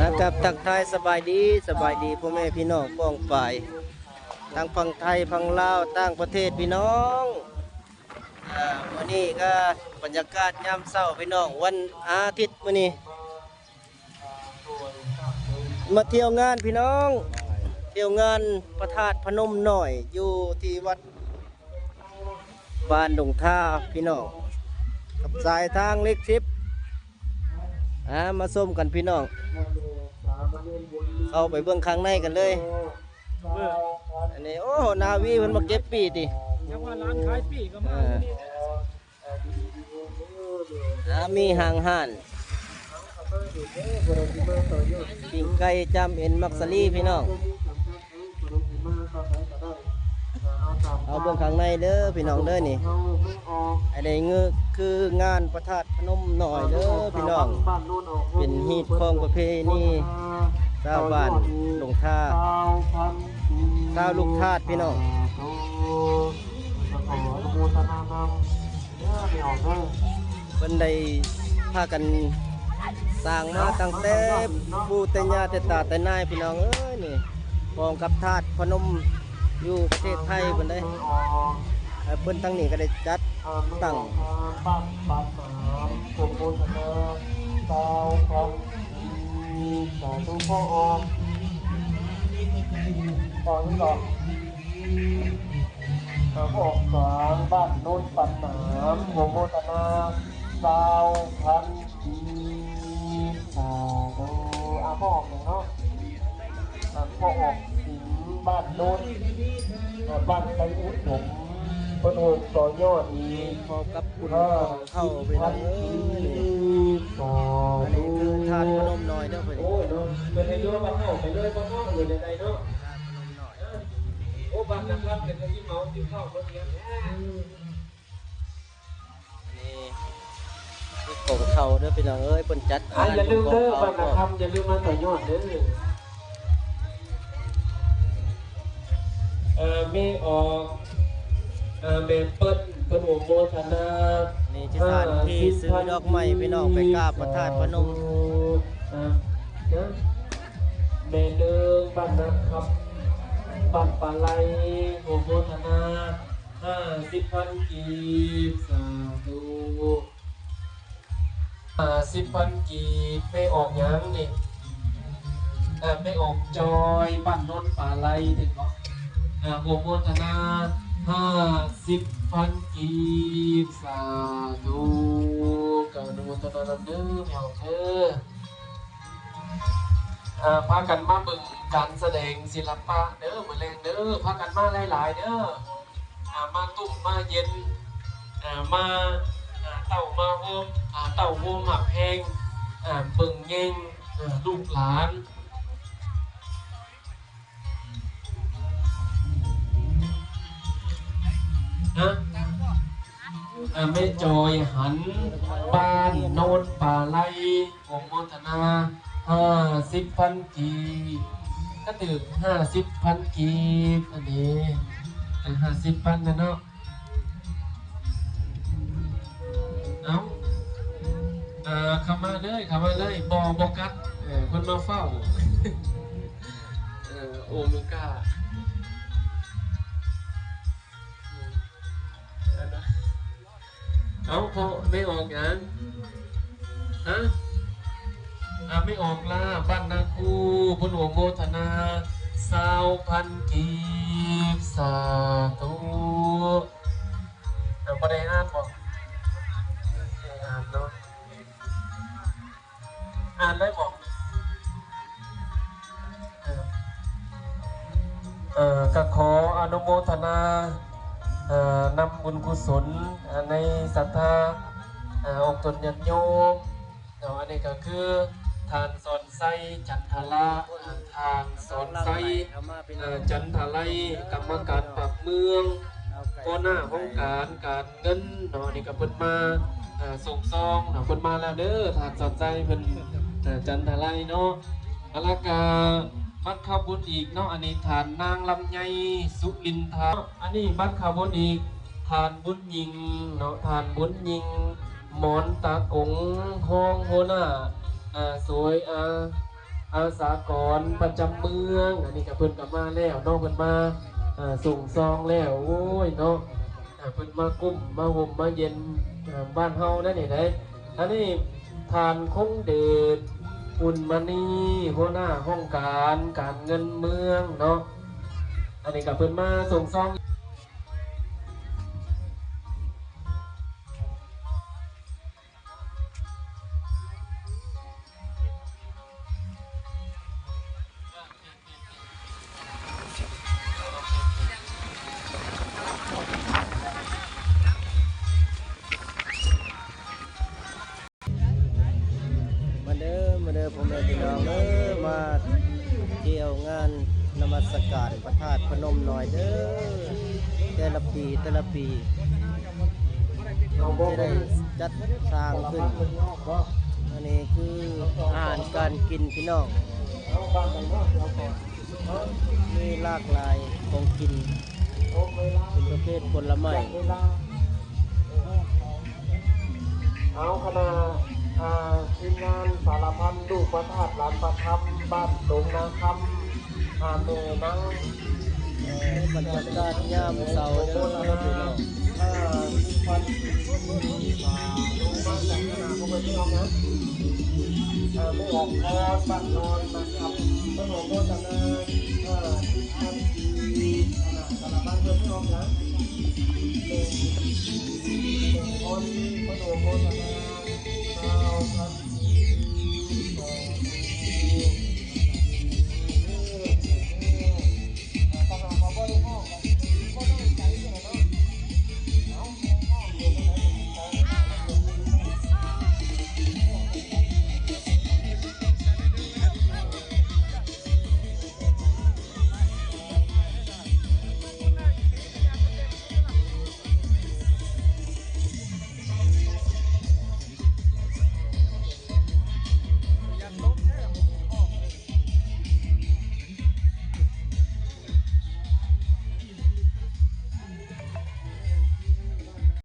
นะครับทักทายสบายดีพ่อแม่พี่น้องป้องฝ่ายทั้งฝั่งไทยฝั่งลาวต่างประเทศพี่น้องวันนี้ก็บรรยากาศยามเช้าพี่น้องวันอาทิตย์วันนี้มาเที่ยวงานพี่น้องเที่ยวงานพระธาตุพนมหน่อยอยู่ที่วัดบ้านดงท่าพี่น้องกับสายทางเล็กทิพมาส้มกันพี่น้องเข้าไปเบื้องข้างในกันเลยอันนี้โอ้นาวีมันมาเก็บปีดิยังว่าร้านขายปีก็มามีห่างห่านปิ้งไก่จำเอ็นมักซารีพี่น้องเอาเบื้องข้างในเด้อพี่น้องเด้อนี่อันนี้คืองานพระธาตุพนมหน่อยเด้อพี่น้องเป็นฮีตของประเพณีชาวบ้านหลงท่าชาวลูกธาตุพี่น้องเป็นใดพากันสร้างมาตั้งแต่ปู่แต่ย่าแต่ตาแต่นายพี่น้องเอ้ยนี่พร้อมกับธาตุพนมอยู่ประเทศไทยเป็นได้เพิ่นตั้งนี่ก็ได้จัดตั้งพวกสางบ้านโน้นปันหนามโมโมตนาสาวพันปีดูพ่อออกเนาะพ่อออกสิงบ้านโน้นบ้านไทยอุดผมเป็นหกต่อยอดอีกพอกับคุณเข้าไปนั่งอันนี้คือทานพนมน้อยเด้อเพิ่นโอ้เนาะเป็นไอ้เรื่องบ้านเข้าไปเลยบ้านเข้าอยู่ในใดเนาะโอ้บ้านนะครับเป็นที่เมาที่เข้าคนเดียวนี่ของเขาเด้อพี่น้องเอ้ยเพิ่นจัดอย่าลืมเด้อบ้านนะครับอย่าลืมมาต่อยอดเด้อมีออกเบเปิ้ลเปิ้ลโมทนานี่ที่สถานที่ซื้อดอกไม้พี่น้องไปกราบพระธาตุพนมเบเดิมบ้านนะครับบ้านปลาไหลโมทนา50,000 กีบสาธุ50,000 กีบไม่ออกยังนี่ไม่ออกจอยบ้านโน้นปลาไหลถึงเนาะโมทนา50,000 กีบสาธุกาโนตนาเด้อเมียวเด้อพากันมาบึงการแสดงศิลปะเด้อมาแรงเด้อพากันมาหลายๆเด้อมาตุ่มมาเย็นมาเต่ามาโฮมเต่าโฮมหักแหงบึงเง่งลูกหลานไม่จอยหันบ้านโนนป่าไล่ของมณฑนา50,000 กีก็ตึก50,000 กีอันนี้50,000นะเนาะเข้ามาเลยบอกกัดคนมาเฝ้าโอมิก้าพอไม่ออกยังไม่ออกล่ะบ้านนาคูพุทโธโมทนา20,000 กีบสาธุบ่ได้อ่านบ่อ่านเนาะอ่านได้บ่ก็ขออนุโมทนานำบุญกุศลในศรัทธาองค์ตนญาติโยมอันนี้ก็คือทานสอนไส้จันทละทานสอนไส้จันทไลกรรมการปรับเมืองก็หน้าห้องการเงินนี่ก็เพิ่นมาส่งซองเพิ่นมาแล้วเด้อทานสอนไส้เพิ่นจันทไลเนาะแล้วก็บัตรข้าวบุญอีกเนาะอันนี้ฐานนางลำไยสุรินทราอันนี้บัตรข้าวบุญอีกฐานบุญยิงเนาะฐานบุญยิงหมอนตากงห้องโหน้าสวย อาสากรประจำเมืองอันนี้ก็เพิ่นก็มาแล้วเนาะเพิ่นมาส่งซองแล้วโอ้ยเนาะเพิ่นมากุ้มมาห่มมาเย็นบ้านเฮานั่นนี่ได้อันนี้ทานคงเดชอุ่นมณีหัวหน้าห้องการเงินเมืองเนาะอันนี้ก็เพิ่นมาส่งซองมาเด้อพ่อแม่พี่น้องเด้อมาเที่ยวงานนมัสการพระธาตุพนมหน่อยเด้อแต่ละปีจะได้จัดสร้างขึ้นอันนี้คืออาหารการกินพี่น้องมีหลากหลายของกินเป็นประเภทผลไม้ เอาคณะทีมงานสารพันลูกพระธาตุหลานประทับบ้านตงนาคำเมนัง บรรยากาศยามเสาร์เด้อพี่น้อง วันลงมาจากคณะผู้บริหารนะไม่ออกคอบ้านนอนบ้านคำพระโนโมทนาท่านคณะสารพันเพื่อนพี่น้องนะคนพระโนโมทนาพระ